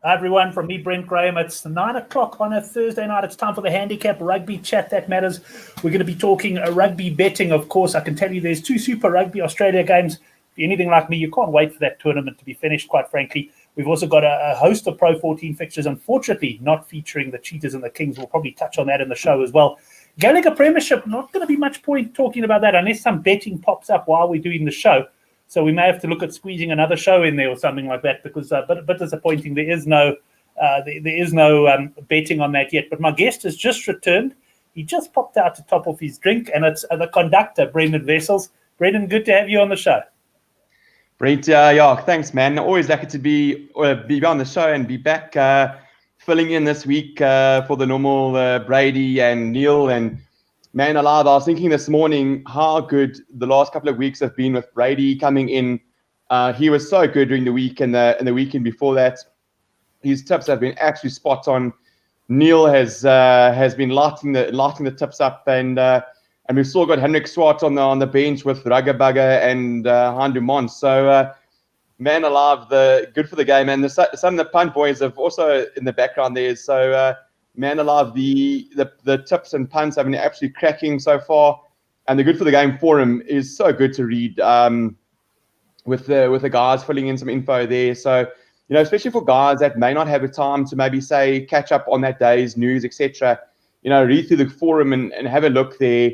Hi everyone, from me, Brent Graham. It's 9 o'clock on a Thursday night. It's time for the Handicap Rugby Chat That Matters. We're going to be talking rugby betting, of course. I can tell you there's 2 Super Rugby Australia games. If you're anything like me, you can't wait for that tournament to be finished, quite frankly. We've also got a host of Pro 14 fixtures, unfortunately not featuring the Cheetahs and the Kings. We'll probably touch on that in the show as well. Gallagher Premiership, not going to be much point talking about that unless some betting pops up while we're doing the show. So we may have to look at squeezing another show in there or something like that, because but disappointing. There is no betting on that yet. But my guest has just returned. He just popped out to top off his drink, and it's the conductor, Brendan Wessels. Brendan, good to have you on the show. Brent, thanks, man. Always lucky to be on the show and be back filling in this week for the normal Brady and Neil. And man alive, I was thinking this morning how good the last couple of weeks have been with Brady coming in. He was so good during the week and the weekend before that. His tips have been actually spot on. Neil has been lighting the tips up, and we've still got Henrik Swart on the bench with Rugabugger and Handumon. So man alive, good for the game, and some of the punt boys have also in the background there. So man alive, the tips and punts have been absolutely cracking so far, and the good for the game forum is so good to read with the guys filling in some info there. So especially for guys that may not have the time to maybe say catch up on that day's news, etc. Read through the forum and have a look there.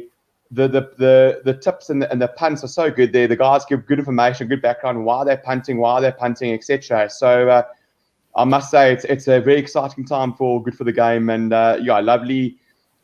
The tips and the punts are so good there. The guys give good information, good background, why they're punting, etc. So I must say it's a very exciting time for good for the game, and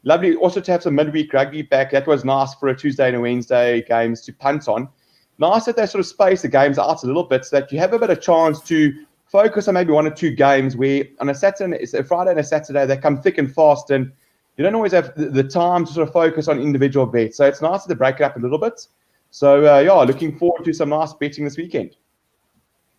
lovely also to have some midweek rugby back. That was nice for a Tuesday and a Wednesday games to punt on. Nice that they sort of space the games out a little bit so that you have a bit of chance to focus on maybe 1 or 2 games where on a Friday and a Saturday they come thick and fast, and you don't always have the time to sort of focus on individual bets. So it's nice to break it up a little bit. So looking forward to some nice betting this weekend.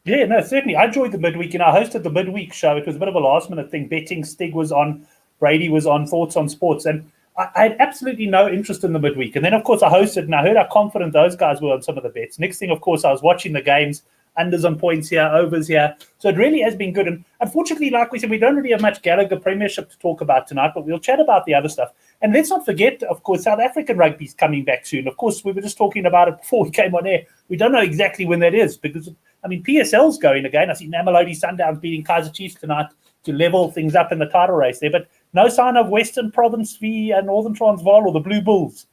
Yeah, no, certainly. I enjoyed the midweek, and I hosted the midweek show. It was a bit of a last-minute thing. Betting, Stig was on, Brady was on, Thoughts on Sports, and I had absolutely no interest in the midweek. And then, of course, I hosted, and I heard how confident those guys were on some of the bets. Next thing, of course, I was watching the games, unders on points here, overs here. So it really has been good. And unfortunately, like we said, we don't really have much Gallagher Premiership to talk about tonight, but we'll chat about the other stuff. And let's not forget, of course, South African rugby is coming back soon. Of course, we were just talking about it before we came on air. We don't know exactly when that is because, PSL's going again. I see Mamelodi Sundowns beating Kaizer Chiefs tonight to level things up in the title race there. But no sign of Western Province v Northern Transvaal or the Blue Bulls.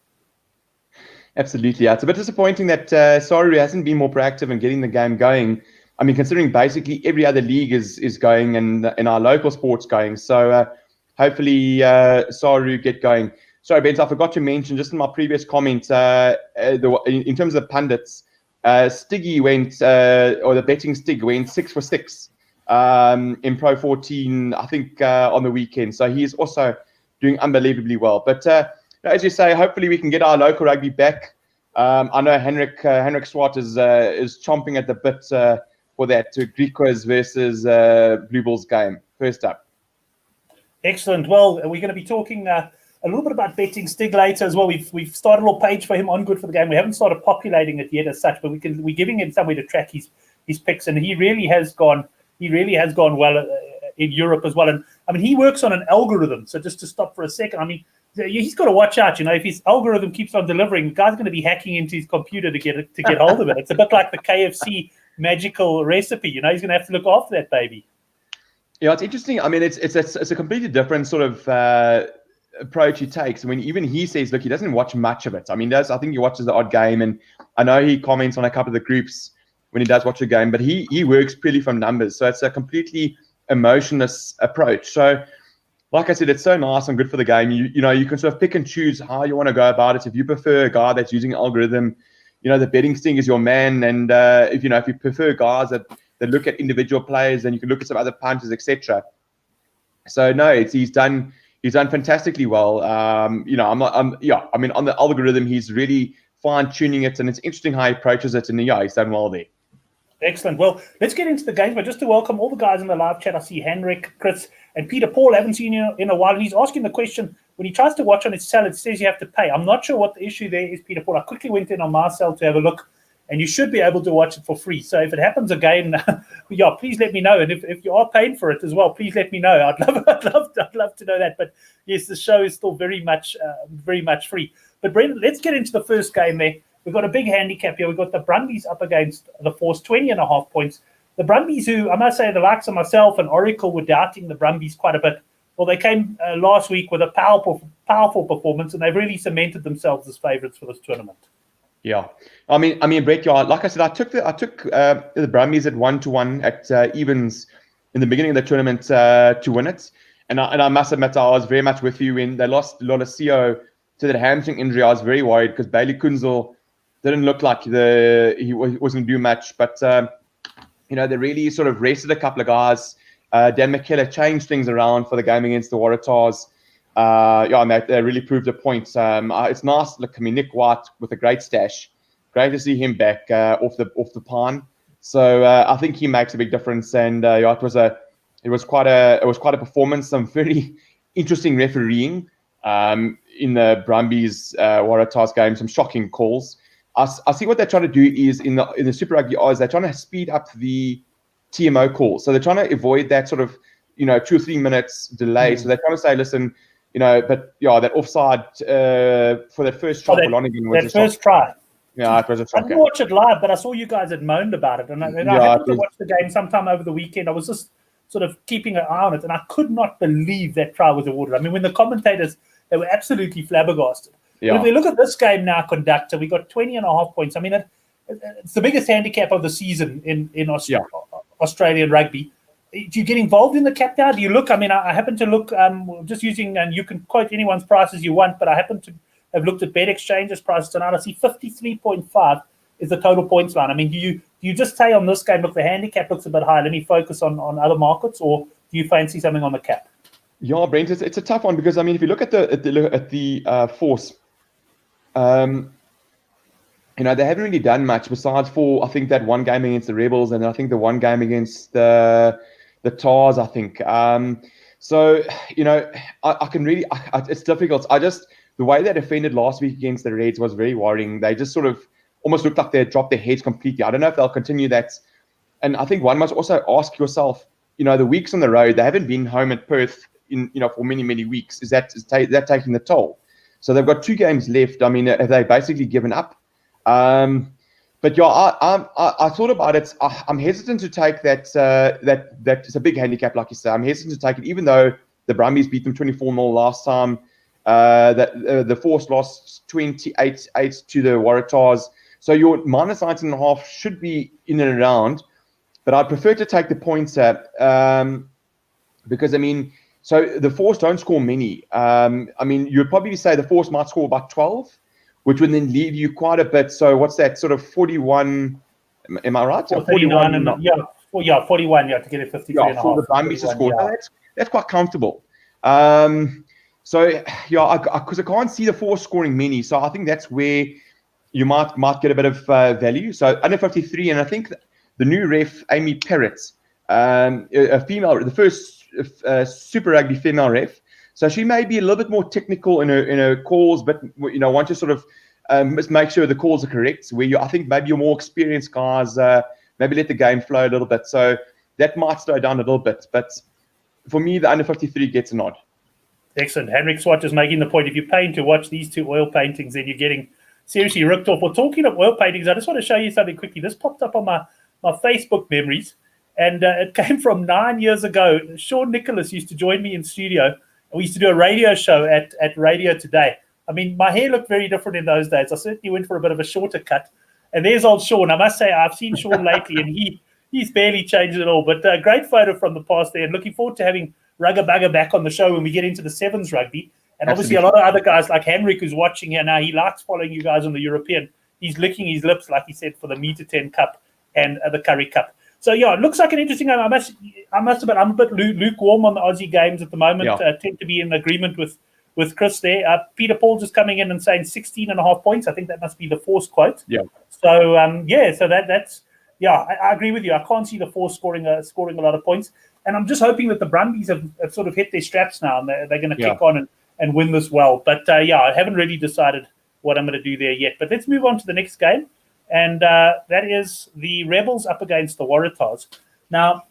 Absolutely, yeah. It's a bit disappointing that Saru hasn't been more proactive in getting the game going. Considering basically every other league is going and our local sports going. So hopefully Saru get going. Sorry, Ben, I forgot to mention just in my previous comment, in terms of the pundits, Stiggy went, or the betting Stig went 6 for 6 in Pro 14, I think, on the weekend. So he is also doing unbelievably well. But as you say, hopefully we can get our local rugby back. I know Henrik Swart is chomping at the bit for that Griquas versus Blue Bulls game. First up. Excellent. Well, we're going to be talking a little bit about betting Stig later as well. We've started a little page for him on Good for the Game. We haven't started populating it yet as such, but we're giving him somewhere to track his picks, and he really has gone well in Europe as well. And he works on an algorithm. So just to stop for a second, he's got to watch out. If his algorithm keeps on delivering, the guy's going to be hacking into his computer to get hold of it. It's a bit like the KFC magical recipe. He's going to have to look after that baby. Yeah, it's interesting. It's a completely different sort of approach he takes. Even he says, look, he doesn't watch much of it. I think he watches the odd game, and I know he comments on a couple of the groups when he does watch a game, but he works purely from numbers. So it's a completely emotionless approach. So like I said, it's so nice and good for the game. You can sort of pick and choose how you want to go about it. If you prefer a guy that's using an algorithm, the betting Sting is your man. And if you prefer guys that look at individual players, then you can look at some other punters, etc. So no, he's done fantastically well. On the algorithm, he's really fine tuning it, and it's interesting how he approaches it. And he's done well there. Excellent. Well, let's get into the games, but just to welcome all the guys in the live chat. I see Henrik, Chris, and Peter Paul. I haven't seen you in a while, and he's asking the question, when he tries to watch on his cell, it says you have to pay. I'm not sure what the issue there is, Peter Paul. I quickly went in on my cell to have a look, and you should be able to watch it for free. So if it happens again, please let me know. And if you are paying for it as well, please let me know. I'd love to know that. But yes, the show is still very much free. But Brent, let's get into the first game there. We've got a big handicap here. We've got the Brumbies up against the Force, 20.5 points. The Brumbies, who I must say, the likes of myself and Oracle were doubting the Brumbies quite a bit. Well, they came last week with a powerful performance, and they've really cemented themselves as favourites for this tournament. Yeah, I mean, Brett, like I said, I took the Brumbies at 1-1 at evens in the beginning of the tournament to win it, and I must admit I was very much with you when they lost Lolosio to that hamstring injury. I was very worried because Bailey Kunzel didn't look like he wasn't going to do much, but they really sort of rested a couple of guys. Dan McKellar changed things around for the game against the Waratahs. And they really proved a point. It's nice. Look, Nick White with a great stash. Great to see him back off the pine. So I think he makes a big difference. And it was quite a performance. Some very interesting refereeing in the Brumbies Waratahs game. Some shocking calls. I see what they're trying to do is in the Super Rugby Oz, they're trying to speed up the TMO call. So they're trying to avoid that sort of 2 or 3 minutes delay. So they're trying to say, listen, that offside for that first try for Lonergan was that first try. Yeah, it was a shocker. I didn't watch it live, but I saw you guys had moaned about it, and I happened to watch the game sometime over the weekend. I was just sort of keeping an eye on it, and I could not believe that try was awarded. I mean, when the commentators, they were absolutely flabbergasted. Yeah. But if we look at this game now, conductor, we got 20.5 points. I mean, it's the biggest handicap of the season in Australian rugby. Do you get involved in the cap now? Do you look? I mean, I happen to look, just using, and you can quote anyone's prices you want, but I happen to have looked at Bet Exchange's prices tonight. I see 53.5 is the total points line. I mean, do you just say on this game, look, the handicap looks a bit high, let me focus on other markets, or do you fancy something on the cap? Yeah, Brent, it's a tough one because, I mean, if you look at the Force, they haven't really done much besides for, I think, that one game against the Rebels, and I think the one game against the Tars, I think. So, I can really, it's difficult. The way they defended last week against the Reds was very worrying. They just sort of almost looked like they had dropped their heads completely. I don't know if they'll continue that. And I think one must also ask yourself, the weeks on the road, they haven't been home at Perth for many, many weeks. Is that taking the toll? So they've got 2 games left. I mean, have they basically given up? But I thought about it. I'm hesitant to take that. That is a big handicap, like you say. I'm hesitant to take it, even though the Brumbies beat them 24-0 last time. The Force lost 28-8 to the Waratahs. So your minus 19.5 should be in and around. But I'd prefer to take the points because, I mean, so the Force don't score many. I mean, you'd probably say the Force might score about 12, which would then leave you quite a bit. So what's that, sort of 41? Am I right? 41 41, to get a 53 and a half. For the Brumbies to score. Yeah. That's quite comfortable. Because I can't see the Force scoring many. So I think that's where you might get a bit of value. So under 53, and I think the new ref, Amy Perrett, a female, the first Super Rugby female ref. So she may be a little bit more technical in her calls, but want to sort of make sure the calls are correct. I think maybe your more experienced guys maybe let the game flow a little bit. So that might slow down a little bit. But for me, the under 53 gets a nod. Excellent. Henrik Swatch is making the point. If you're paying to watch these 2 oil paintings, then you're getting seriously ripped off. Well, talking of oil paintings, I just want to show you something quickly. This popped up on my Facebook memories, and it came from 9 years ago. Sean Nicholas used to join me in studio. We used to do a radio show at Radio Today. I mean, my hair looked very different in those days. I certainly went for a bit of a shorter cut. And there's old Sean. I must say, I've seen Sean lately, and he's barely changed at all. But great photo from the past there. And looking forward to having Rugger Bugger back on the show when we get into the Sevens rugby. And obviously a lot of other guys like Henrik, who's watching here now, he likes following you guys on the European. He's licking his lips, like he said, for the Meter 10 Cup and the Curry Cup. So, it looks like an interesting game. I must admit, I'm a bit lukewarm on the Aussie games at the moment. I tend to be in agreement with Chris there. Peter Paul just coming in and saying 16.5 points. I think that must be the Force quote. Yeah. So, so that's I agree with you. I can't see the Force scoring a lot of points. And I'm just hoping that the Brumbies have sort of hit their straps now, and they're going to kick on and win this well. But, I haven't really decided what I'm going to do there yet. But let's move on to the next game. and that is the Rebels up against the Waratahs. Now,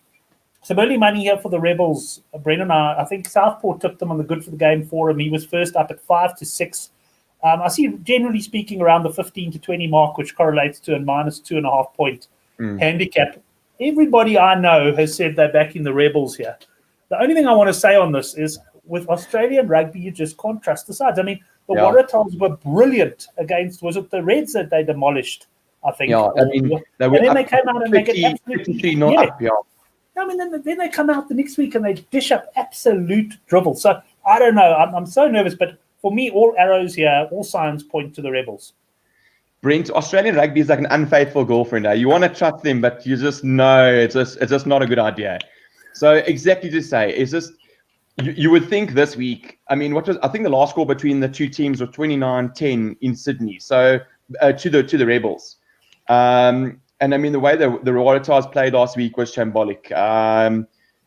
some early money here for the Rebels, Brendan. I think Southport tipped them on the good for the game for him. He was first up at 5-6. I see, generally speaking, around the 15 to 20 mark, which correlates to a -2.5 point handicap. Everybody I know has said they're backing the Rebels here. The only thing I want to say on this is, with Australian rugby, you just can't trust the sides. I mean, the Waratahs were brilliant against, was it the Reds that they demolished, I think? Yeah, I mean, they were and then up they came out and they get 50, absolutely 53 not up, yeah. I mean, then they come out the next week and they dish up absolute drivel. So I don't know. I'm so nervous, but for me, all arrows here, all signs point to the Rebels. Brent, Australian rugby is like an unfaithful girlfriend. You want to trust them, but you just know it's just not a good idea. So exactly to say, is just you would think this week. I mean, I think the last score between the two teams was 29-10 in Sydney. So to the Rebels. And I mean, the way the Waratahs played last week was shambolic. The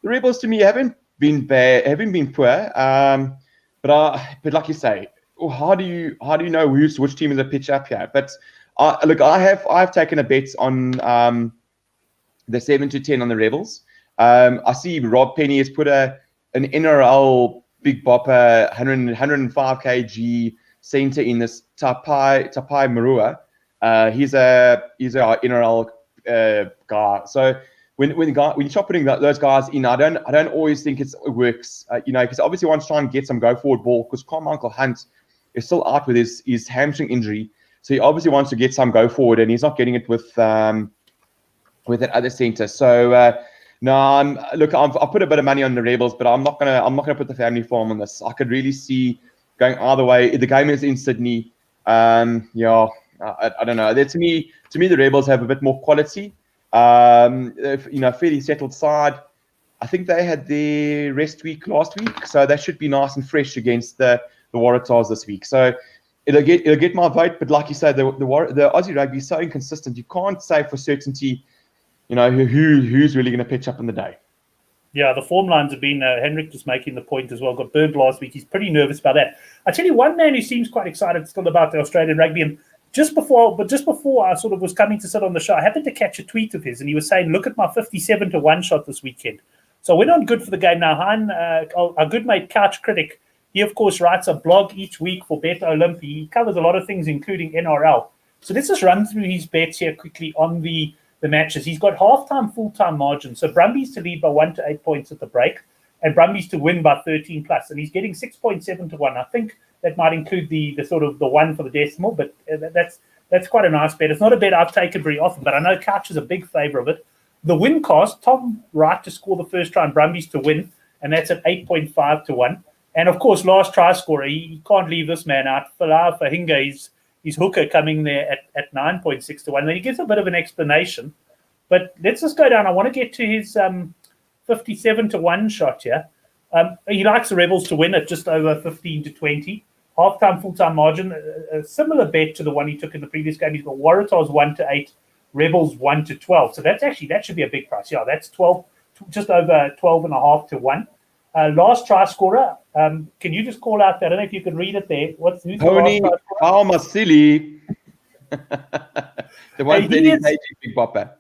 Rebels, to me, haven't been bad, haven't been poor. But like you say, how do you know which team is a pitch up here? But look, I've taken a bet on the 7-10 on the Rebels. I see Rob Penny has put an NRL big bopper 105 kg centre in this Tapai Marua. He's a NRL guy. So when you start putting those guys in, I don't always think it works. Because obviously wants to try and get some go forward ball, because Carmichael Hunt is still out with his hamstring injury. So he obviously wants to get some go forward, and he's not getting it with that other centre. So no, look, I've put a bit of money on the Rebels, but I'm not gonna put the family farm on this. I could really see going either way. The game is in Sydney. I don't know. To me, the Rebels have a bit more quality. Fairly settled side. I think they had their rest week last week, so they should be nice and fresh against the Waratahs this week. So it'll get my vote. But like you say, the Aussie rugby is so inconsistent. You can't say for certainty, who's really going to pitch up in the day. Yeah, the form lines have been, Henrik just making the point as well, got burned last week. He's pretty nervous about that. I tell you, one man who seems quite excited still about the Australian rugby, and just before I sort of was coming to sit on the show, I happened to catch a tweet of his, and he was saying, look at my 57-1 shot this weekend. So I went on good for the game. Now, Hein, our good mate, Couch Critic, he, of course, writes a blog each week for Bet Olympi. He covers a lot of things, including NRL. So let's just run through his bets here quickly on the matches. He's got half-time, full-time margin. So Brumbies to lead by 1 to 8 points at the break, and Brumbies to win by 13+. And he's getting 6.7 to 1. I think that might include the sort of the one for the decimal, but that's quite a nice bet. It's not a bet I've taken very often, but I know Couch is a big favour of it. The win cost, Tom Wright to score the first try and Brumbies to win, and that's at 8.5 to 1. And of course, last try scorer, he can't leave this man out. Falau Fahinga, his hooker coming there at 9.6 to 1. And then he gives a bit of an explanation. But let's just go down. I want to get to his 57-1 shot here. He likes the Rebels to win at just over 15 to 20. Half-time, full-time margin, a similar bet to the one he took in the previous game. He's got Waratahs 1 to 8, Rebels 1 to 12. So that should be a big price. Yeah, that's 12, just over 12.5 to 1. Last try scorer, can you just call out that? I don't know if you can read it there. Who's the Tony Almasili. The one that is big bopper.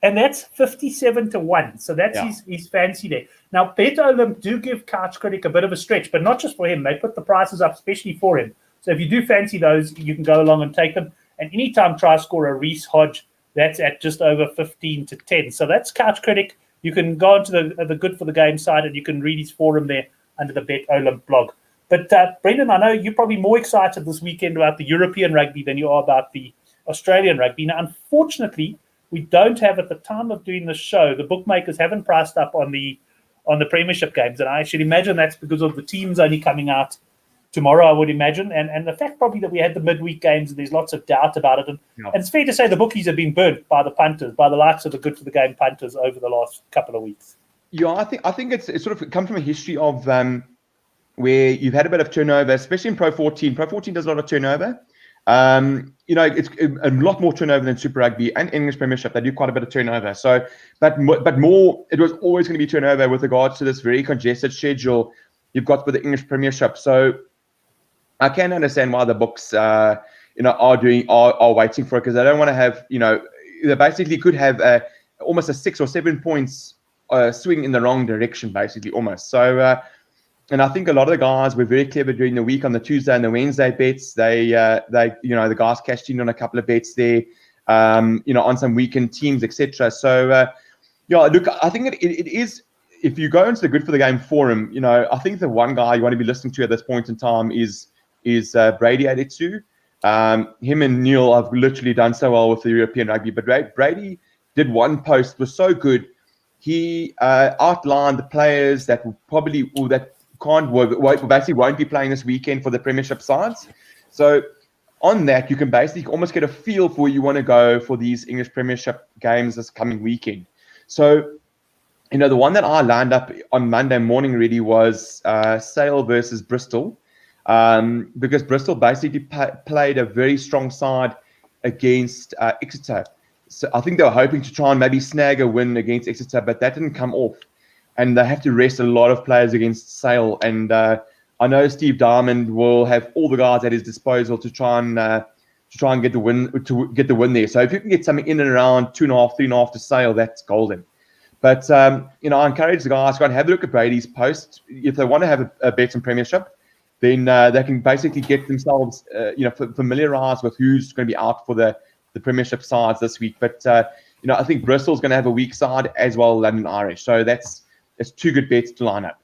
And that's 57 to 1. So that's his fancy there. Now, Bet Olymp do give Couch Critic a bit of a stretch, but not just for him. They put the prices up especially for him. So if you do fancy those, you can go along and take them. And anytime try scorer Reece Hodge, that's at just over 15 to 10. So that's Couch Critic. You can go onto the Good for the Game side and you can read his forum there under the Bet Olymp blog. But Brendan, I know you're probably more excited this weekend about the European rugby than you are about the Australian rugby. Now, unfortunately, we don't have, at the time of doing this show, the bookmakers haven't priced up on the Premiership games. And I should imagine that's because of the teams only coming out tomorrow, I would imagine. And the fact probably that we had the midweek games and there's lots of doubt about it. And it's fair to say the bookies have been burnt by the punters, by the likes of the Good for the Game punters over the last couple of weeks. Yeah, I think it's sort of come from a history of where you've had a bit of turnover, especially in Pro 14. Pro 14 does a lot of turnover. It's a lot more turnover than Super Rugby and English Premiership. They do quite a bit of turnover. So, but more, it was always going to be turnover with regards to this very congested schedule you've got with the English Premiership. So I can understand why the books, are waiting for it, because they don't want to have, they basically could have almost a 6 or 7 points swing in the wrong direction, basically, almost. So, and I think a lot of the guys were very clever during the week on the Tuesday and the Wednesday bets. The guys cashed in on a couple of bets there, on some weekend teams, etc. So, look, I think it is. If you go into the Good for the Game forum, I think the one guy you want to be listening to at this point in time is Brady Adetsu. Him and Neil have literally done so well with the European rugby, but Brady did one post, was so good. He outlined the players that will probably, or that basically won't be playing this weekend for the Premiership sides. So on that, you can basically almost get a feel for where you want to go for these English Premiership games this coming weekend. So, the one that I lined up on Monday morning really was Sale versus Bristol, because Bristol basically played a very strong side against Exeter. So I think they were hoping to try and maybe snag a win against Exeter, but that didn't come off. And they have to rest a lot of players against Sale. And I know Steve Diamond will have all the guys at his disposal to try and get the win there. So if you can get something in and around 2.5, 3.5 to Sale, that's golden. But I encourage the guys to go and have a look at Brady's post. If they want to have a bet in Premiership, then they can basically get themselves familiarised with who's going to be out for the Premiership sides this week. But I think Bristol's going to have a weak side as well, London Irish. So that's two good bets to line up.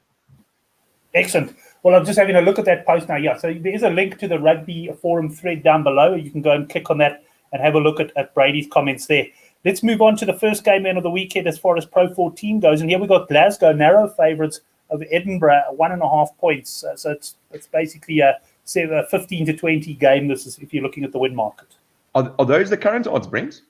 Excellent. Well, I'm just having a look at that post now. Yeah, so there is a link to the rugby forum thread down below. You can go and click on that and have a look at Brady's comments there. Let's move on to the first game then of the weekend as far as Pro 14 goes. And here we got Glasgow, narrow favourites of Edinburgh, 1.5 points. So it's basically a 15 to 20 game. This is if you're looking at the win market. Are those the current odds, Brent?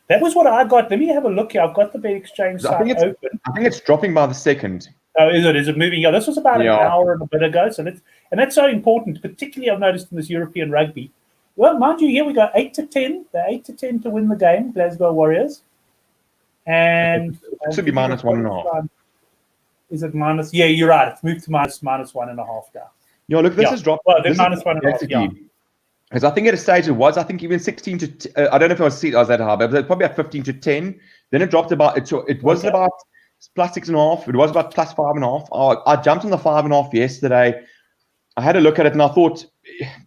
That was what I got. Let me have a look here. I've got the Bet Exchange site open. I think it's dropping by the second. Oh, is it? Is it moving? Yeah, this was about an hour and a bit ago. So that's so important, particularly I've noticed in this European rugby. Well, mind you, here we go 8 to 10. They're 8 to 10 to win the game, Glasgow Warriors. And it should be minus 1.5. Is it minus? Yeah, you're right. It's moved to minus 1.5 now. Look, this has dropped. Well, they're minus 1.5. Yeah. Because I think at a stage it was, I think even 16 to, I don't know if I was that high, but it was probably at 15 to 10. Then it dropped about, it was about plus 6.5. It was about plus 5.5. I jumped on the 5.5 yesterday. I had a look at it and I thought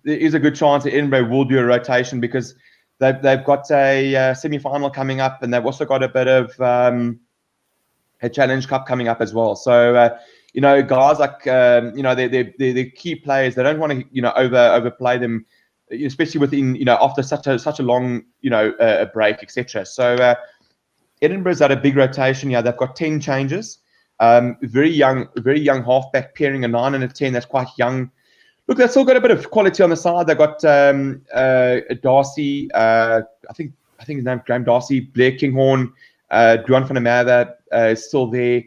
there is a good chance that Edinburgh will do a rotation, because they've got a semi-final coming up, and they've also got a bit of a Challenge Cup coming up as well. So, guys like, they're key players. They don't want to, overplay them, especially within, after such a long, a break, etc. So, Edinburgh's had a big rotation. Yeah, they've got 10 changes. Very young halfback pairing, a 9 and a 10. That's quite young. Look, they've still got a bit of quality on the side. They've got Darcy, I think his name's Graham Darcy, Blair Kinghorn, Duan van der Merwe is still there.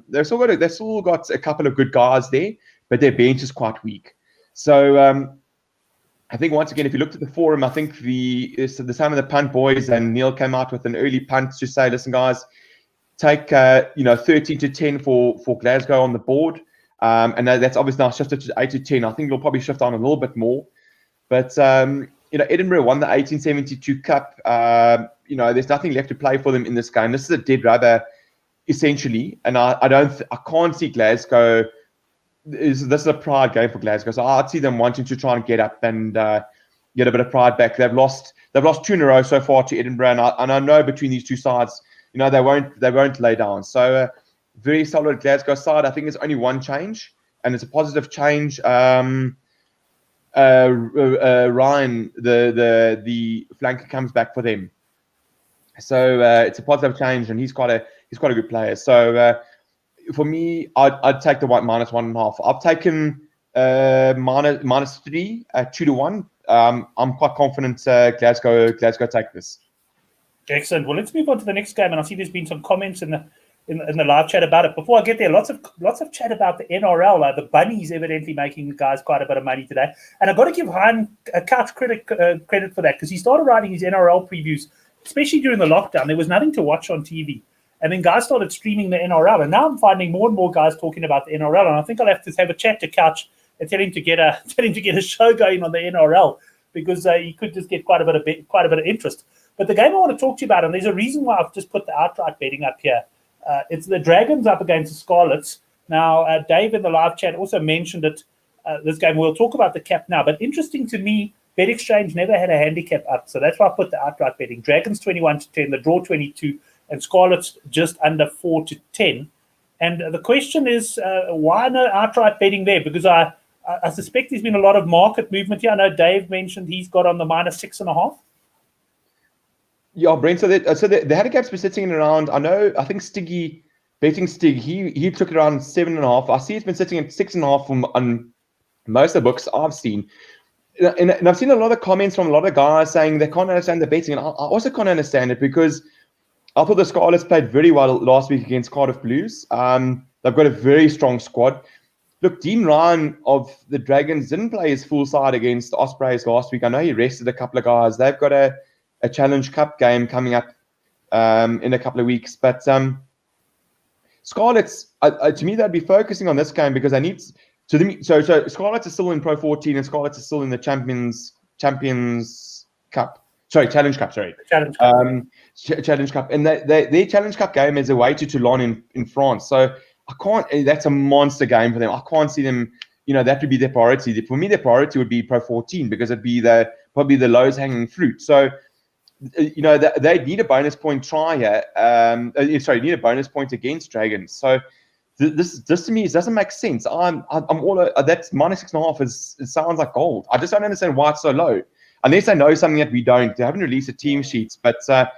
They've still got a couple of good guys there, but their bench is quite weak. So I think once again, if you looked at the forum, I think some of the punt boys and Neil came out with an early punt to say, listen, guys, take 13 to 10 for Glasgow on the board. And that's obviously now shifted to 8 to 10. I think it'll probably shift on a little bit more. But, Edinburgh won the 1872 Cup. There's nothing left to play for them in this game. This is a dead rubber, essentially. And I can't see Glasgow. This is a pride game for Glasgow. So I'd see them wanting to try and get up and get a bit of pride back. They've lost 2 in a row so far to Edinburgh. And I know between these two sides, they won't lay down. So very solid Glasgow side. I think there's only one change, and it's a positive change. Ryan, the flanker, comes back for them. So it's a positive change, and he's quite a good player. So for me, I'd take the minus 1.5. I've taken minus 3 at 2 to 1. I'm quite confident Glasgow take this. Excellent. Well, let's move on to the next game, and I see there's been some comments in the live chat about it. Before I get there, lots of chat about the NRL. The Bunnies evidently making the guys quite a bit of money today, and I've got to give Hein a couch credit for that, because he started writing his NRL previews, especially during the lockdown. There was nothing to watch on TV, and then guys started streaming the NRL, and now I'm finding more and more guys talking about the NRL, and I think I'll have to have a chat to Couch and tell him to get a show going on the NRL, because you could just get quite a bit of interest. But the game I want to talk to you about, and there's a reason why I've just put the outright betting up here. It's the Dragons up against the Scarlets. Now, Dave in the live chat also mentioned it. This game, we'll talk about the cap now. But interesting to me, BetExchange never had a handicap up, so that's why I put the outright betting. Dragons 21-10, the draw 22, and Scarlets just under 4-10. And the question is, why no outright betting there? Because I suspect there's been a lot of market movement here. I know Dave mentioned he's got on the -6.5. Yeah, Brent. So the handicaps were sitting around. I think Stig, betting Stig, he took it around 7.5. I see it's been sitting at 6.5 on most of the books I've seen. And I've seen a lot of comments from a lot of guys saying they can't understand the betting. And I also can't understand it because I thought the Scarlets played very well last week against Cardiff Blues. They've got a very strong squad. Look, Dean Ryan of the Dragons didn't play his full side against the Ospreys last week. I know he rested a couple of guys. They've got a Challenge Cup game coming up in a couple of weeks. But Scarlets, to me, they'd be focusing on this game because they need to. So Scarlets are still in Pro 14 and Scarlets are still in the Champions Cup. Sorry, Challenge Cup. Sorry, Challenge Cup. Challenge Cup, and their Challenge Cup game is away to Toulon in France. So I can't. That's a monster game for them. I can't see them. That would be their priority. For me, their priority would be Pro 14 because it'd be probably the lowest hanging fruit. So they need a bonus point try here. Need a bonus point against Dragons. So this to me doesn't make sense. I'm all that's -6.5 it sounds like gold. I just don't understand why it's so low. Unless they know something that we don't. They haven't released a team sheets, but that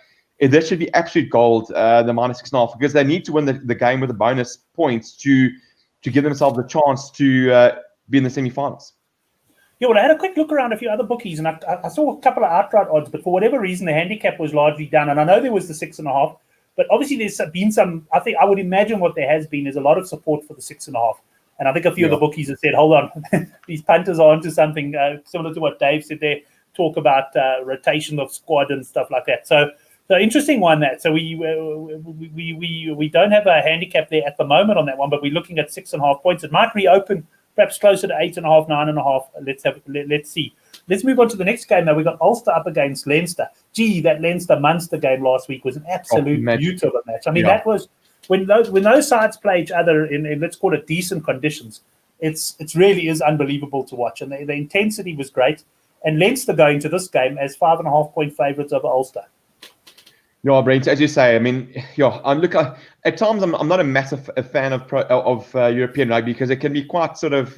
should be absolute gold. The -6.5 because they need to win the game with the bonus points to give themselves a chance to be in the semi-finals. Yeah, well, I had a quick look around a few other bookies, and I saw a couple of outright odds, but for whatever reason, the handicap was largely done. And I know there was the 6.5, but obviously there's been some. I would imagine what there has been is a lot of support for the 6.5. And I think a few of the bookies have said, hold on, these punters are onto something similar to what Dave said there, talk about rotation of squad and stuff like that. So interesting one that. So we don't have a handicap there at the moment on that one, but we're looking at 6.5 points. It might reopen perhaps closer to 8.5, 9.5. Let's see. Let's move on to the next game. Now we got Ulster up against Leinster. Gee, that Leinster-Munster game last week was an absolute beauty of a match. I mean, that was when those sides play each other in let's call it decent conditions. It's really is unbelievable to watch, and the intensity was great. And Leinster going to this game as 5.5-point favourites over Ulster. Yeah, Brent, as you say, I mean, at times I'm not a massive fan of European rugby because it can be quite sort of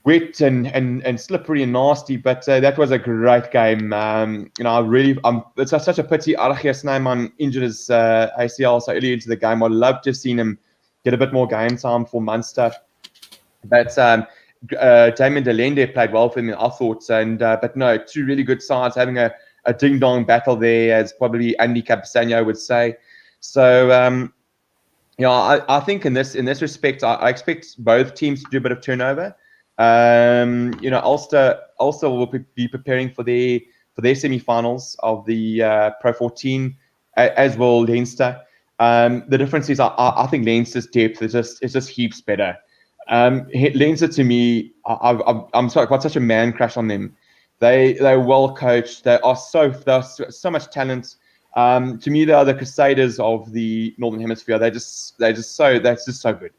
wet and slippery and nasty. But that was a great game. It's such a pity Archie Snyman injured his ACL so early into the game. I'd love to have seen him get a bit more game time for Munster. But Damien Delende played well for him, I thought. But no, two really good sides having a ding-dong battle there, as probably Andy Capistano would say. So, I think in this respect, I expect both teams to do a bit of turnover. Ulster will be preparing for their semi-finals of the Pro 14, as will Leinster. The difference is, I think Leinster's depth is just heaps better. Leinster, to me, I'm sorry, I've got such a man crush on them. They're well coached. There's so much talent. To me, they are the Crusaders of the Northern Hemisphere. That's just so good.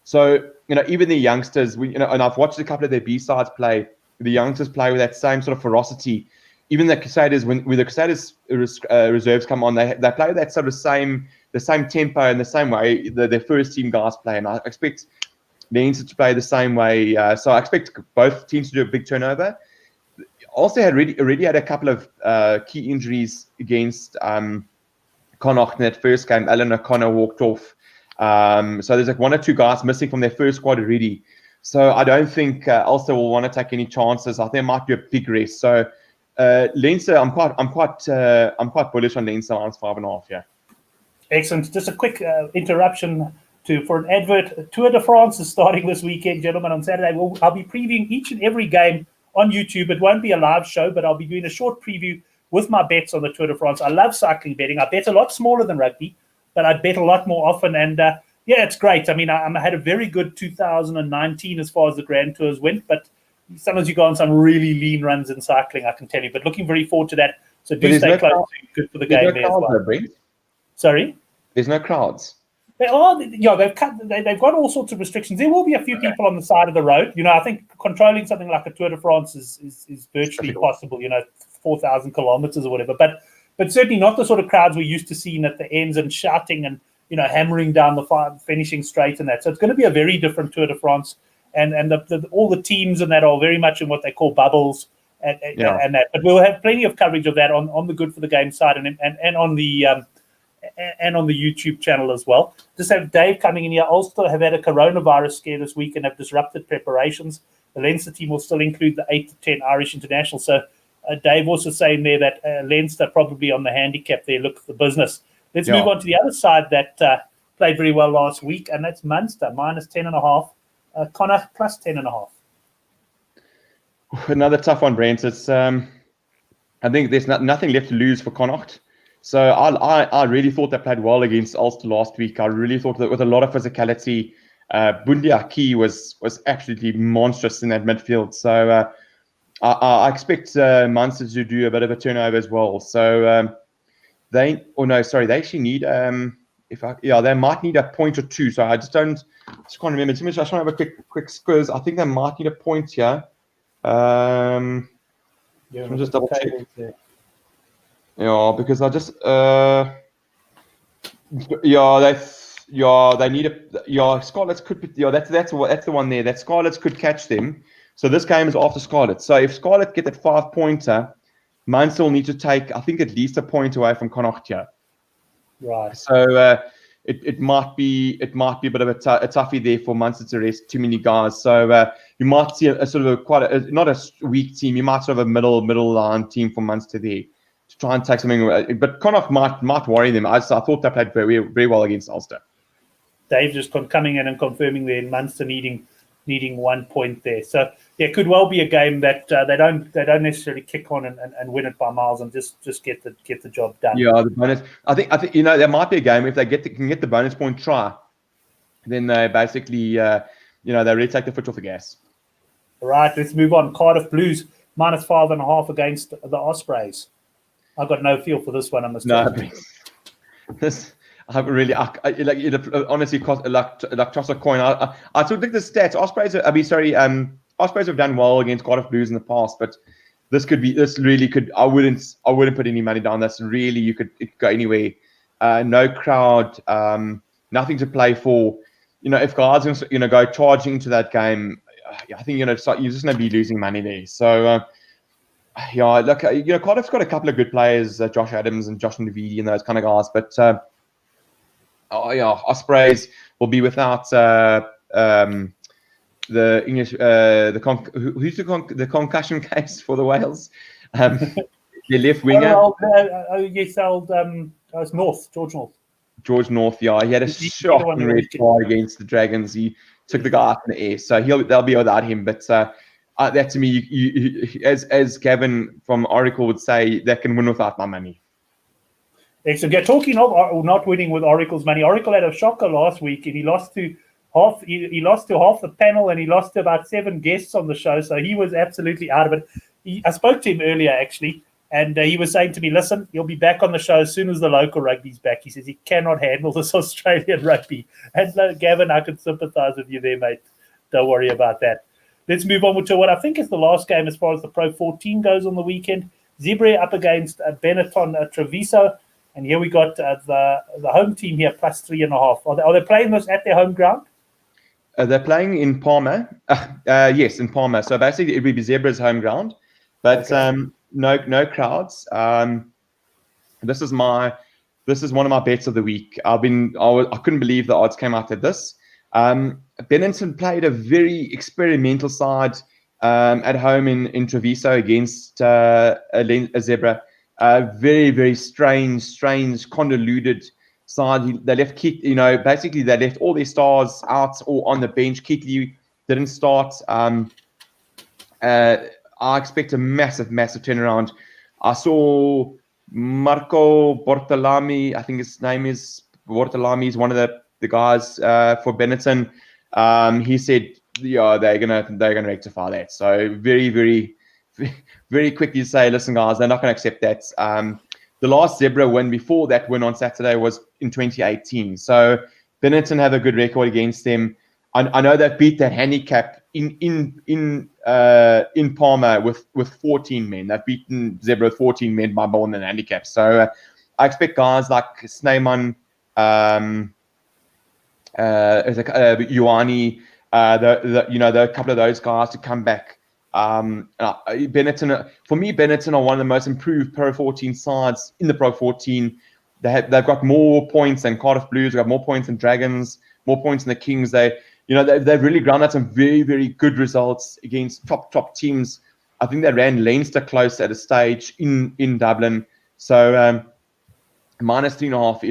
So even the youngsters, and I've watched a couple of their B-sides play. The youngsters play with that same sort of ferocity. Even the Crusaders, when the Crusaders reserves come on, they play that sort of the same tempo and the same way their first team guys play. And I expect Leinster to play the same way. So I expect both teams to do a big turnover. Also already had a couple of key injuries against Connacht in that first game. Alan O'Connor walked off. So there's like one or two guys missing from their first squad already. So I don't think Ulster will want to take any chances. I think it might be a big rest. So Leinster, I'm quite bullish on Leinster minus 5.5. Yeah. Excellent. Just a quick interruption for an advert. Tour de France is starting this weekend, gentlemen, on Saturday. I'll be previewing each and every game on YouTube. It won't be a live show, but I'll be doing a short preview with my bets on the Tour de France. I love cycling betting. I bet a lot smaller than rugby, but I bet a lot more often. And it's great. I mean, I had a very good 2019 as far as the Grand Tours went, but sometimes you go on some really lean runs in cycling, I can tell you. But looking very forward to that. So do there's stay no close. crowd- Good for the There's game no there as crowds, well. though, Brent. Sorry? There's no crowds. They've got all sorts of restrictions. There will be a few people on the side of the road. I think controlling something like a Tour de France is virtually impossible. 4,000 kilometers or whatever. But certainly not the sort of crowds we're used to seeing at the ends and shouting and hammering down the finishing straight and that. So it's going to be a very different Tour de France, and all the teams and that are very much in what they call bubbles and that. But we'll have plenty of coverage of that on the Good for the Game side and on the YouTube channel as well. Just have Dave coming in here. Ulster have had a coronavirus scare this week and have disrupted preparations. The Leinster team will still include the 8 to 10 Irish international. So Dave also saying there that Leinster probably on the handicap there, look for the business. Let's move on to the other side that played very well last week, and that's Munster, minus 10.5. Connacht plus 10.5. Another tough one, Brent. It's I think there's nothing left to lose for Connacht. So I really thought they played well against Ulster last week. I really thought that with a lot of physicality, Bundia Key was absolutely monstrous in that midfield. So I expect Munster to do a bit of a turnover as well. So they actually need they might need a point or two. So I just can't remember. I just want to have a quick squiz. I think they might need a point here. Let me just double check. Yeah, because I just they need Scarlets could be, that's the one there that Scarlets could catch them. So this game is after Scarlet. So if Scarlet get that 5-pointer, Munster will need to take, I think, at least a point away from Connacht here. Right. So it might be a bit of a toughie there for Munster to rest too many guys. So you might see a sort of not a weak team. You might sort of a middle line team for Munster there to try and take something. But Connacht might worry them. I thought they played very, very well against Ulster. Dave just coming in and confirming there, Munster needing 1 point there. So it could well be a game that they don't necessarily kick on and win it by miles and just get the job done. Yeah, the bonus. I think there might be a game if they can get the bonus point try, then they basically they really take the foot off the gas. All right, let's move on. Cardiff Blues minus 5.5 against the Ospreys. I've got no feel for this one. I must tell you. This. I haven't really, honestly, toss a coin. I took the stats. Ospreys have done well against Cardiff Blues in the past, but this really could. I wouldn't put any money down. That's really, it could go anywhere. No crowd, nothing to play for. If guys go charging into that game, I think you're just going to be losing money there. So Cardiff's got a couple of good players, Josh Adams and Josh Navidi and those kind of guys, but. Ospreys will be without the English. Who's the concussion case for the Wales? The left winger. It's North, George North. George North, yeah, he had a shocking red card against the Dragons. He took the guy up in the air, so they'll be without him. But that to me, as Gavin from Oracle would say, that can win without my money. Excellent. Yeah, talking of not winning with Oracle's money, Oracle had a shocker last week, and he lost to half the panel, and he lost to about 7 guests on the show. So he was absolutely out of it. I spoke to him earlier actually, and he was saying to me, "Listen, he'll be back on the show as soon as the local rugby's back." He says he cannot handle this Australian rugby. And Gavin, I could sympathise with you there, mate. Don't worry about that. Let's move on to what I think is the last game as far as the Pro 14 goes on the weekend. Zebre up against Benetton Treviso. And here we got the home team here plus 3.5. Are they playing this at their home ground? They're playing in Parma. Yes, in Parma. So basically, it would be Zebra's home ground, but no crowds. This is one of my bets of the week. I couldn't believe the odds came out at this. Benetton played a very experimental side at home in Treviso against a Zebra. Very, very strange, convoluted side. They left basically they left all their stars out or on the bench. Keatley didn't start. I expect a massive turnaround. I saw Marco Bortolami, I think his name is Bortolami, is one of the guys for Benetton. He said they're gonna rectify that. So very, very, very quickly say, listen, guys, they're not going to accept that. The last Zebra win before that win on Saturday was in 2018. So Benetton have a good record against them. I know they've beat that handicap in Palmer with 14 men. They've beaten Zebra with 14 men by more than handicap. So I expect guys like Snyman, Ioane, a couple of those guys to come back. Benetton, for me, Benetton are one of the most improved Pro 14 sides in the Pro 14. They've got more points than Cardiff Blues. They've got more points than Dragons, more points than the Kings. They've really ground out some very, very good results against top teams. I think they ran Leinster close at a stage in Dublin. So minus 3.5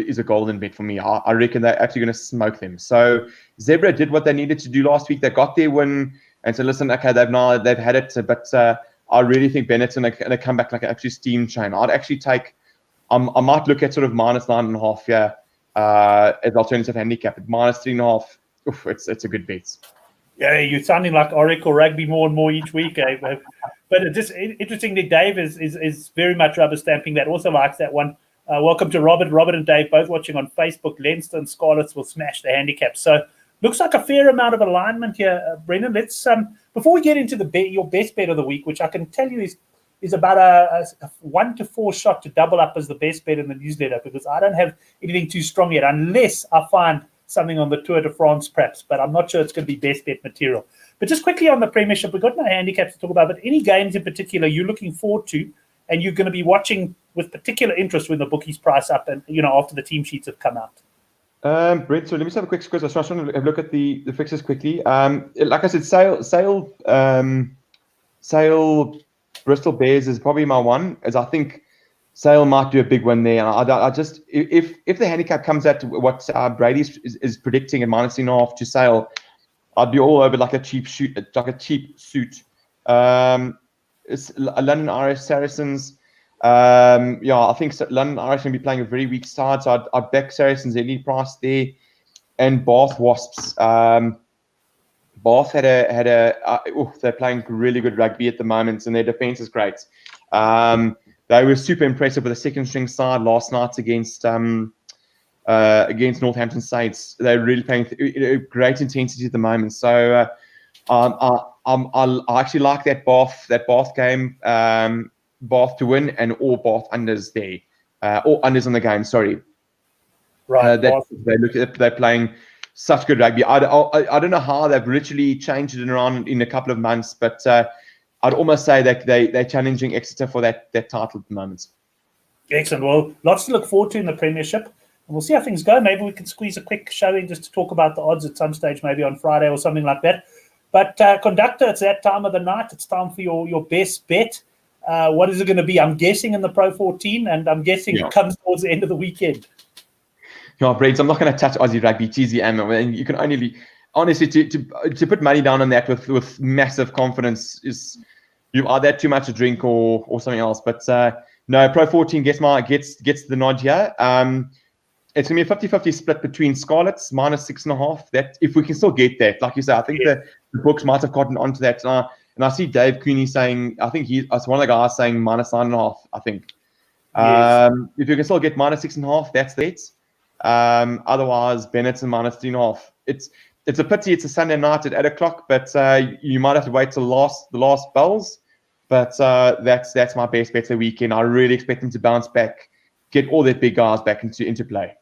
is a golden bet for me. I reckon they're actually going to smoke them. So Zebra did what they needed to do last week. They got their win and said, listen, okay, they've had it, but I really think Benetton are going to come back like an actually steam train. I'd actually take. I might look at sort of minus 9.5 here as alternative handicap. At minus 3.5, it's a good bet. Yeah, you're sounding like Oracle Rugby more and more each week. But it's just interestingly, Dave is very much rubber stamping that. Also likes that one. Welcome to Robert. Robert and Dave both watching on Facebook. Leinster and Scarlets will smash the handicap. So looks like a fair amount of alignment here, Brendan. Let's before we get into your best bet of the week, which I can tell you is about a 1 to 4 shot to double up as the best bet in the newsletter, because I don't have anything too strong yet, unless I find something on the Tour de France perhaps, but I'm not sure it's going to be best bet material. But just quickly on the Premiership, we've got no handicaps to talk about, but any games in particular you're looking forward to and you're going to be watching with particular interest when the bookies price up and, after the team sheets have come out? Brent, so let me just have a quick squeeze. I just want to have a look at the fixtures quickly. Like I said, Sale Bristol Bears is probably my one, as I think Sale might do a big win there. I just, if the handicap comes out to what Brady is predicting at minus 3.5 to Sale, I'd be all over like a cheap suit. It's London Irish Saracens. I think London Irish going to be playing a very weak side, so I'd back Saracens any price there. And Bath Wasps. Bath they're playing really good rugby at the moment, and their defense is great. They were super impressive with the second string side last night against Northampton Saints. They're really playing great intensity at the moment. So I actually like that Bath game. Bath to win and all Bath unders there, all unders on the game. Sorry, right. They're playing such good rugby. I don't know how they've literally changed it around in a couple of months, but I'd almost say that they're challenging Exeter for that title at the moment. Excellent. Well, lots to look forward to in the Premiership, and we'll see how things go. Maybe we can squeeze a quick show in just to talk about the odds at some stage, maybe on Friday or something like that. But conductor, it's that time of the night. It's time for your best bet. What is it going to be? I'm guessing in the Pro 14, and I'm guessing it comes towards the end of the weekend. Brent, I'm not going to touch Aussie rugby, and you can only honestly to put money down on that with massive confidence is you are that too much to drink or something else. But no, Pro 14 gets the nod here. It's going to be a 50-50 split between Scarlets minus 6.5. That if we can still get that, like you said, I think the books might have gotten onto that. And I see Dave Cooney saying, I think he's one of the guys saying minus 9.5. I think if you can still get minus 6.5, that's it. Otherwise, Benetton minus 3.5. It's a pity it's a Sunday night at 8:00, but you might have to wait till the last bells. But that's my best bet of the weekend. I really expect them to bounce back, get all their big guys back into play.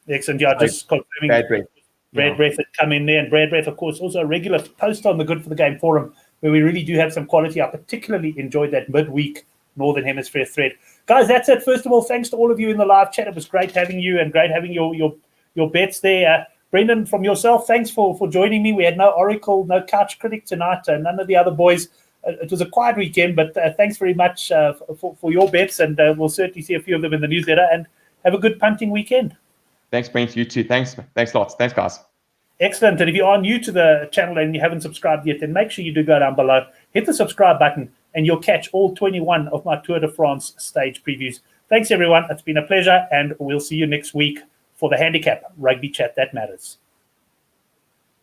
Excellent. Yeah, just confirming. Brad Breath had come in there, and Brad Breath, of course, also a regular post on the Good for the Game forum, where we really do have some quality. I particularly enjoyed that midweek Northern Hemisphere thread. Guys, that's it. First of all, thanks to all of you in the live chat. It was great having you and great having your bets there. Brendan, from yourself, thanks for joining me. We had no Oracle, no Couch Critic tonight, none of the other boys. It was a quiet weekend, but thanks very much for your bets, and we'll certainly see a few of them in the newsletter, and have a good punting weekend. Thanks, Brent. You too. Thanks lots. Thanks, guys. Excellent. And if you are new to the channel and you haven't subscribed yet, then make sure you do go down below, hit the subscribe button, and you'll catch all 21 of my Tour de France stage previews. Thanks, everyone. It's been a pleasure, and we'll see you next week for the Handicap Rugby Chat That Matters.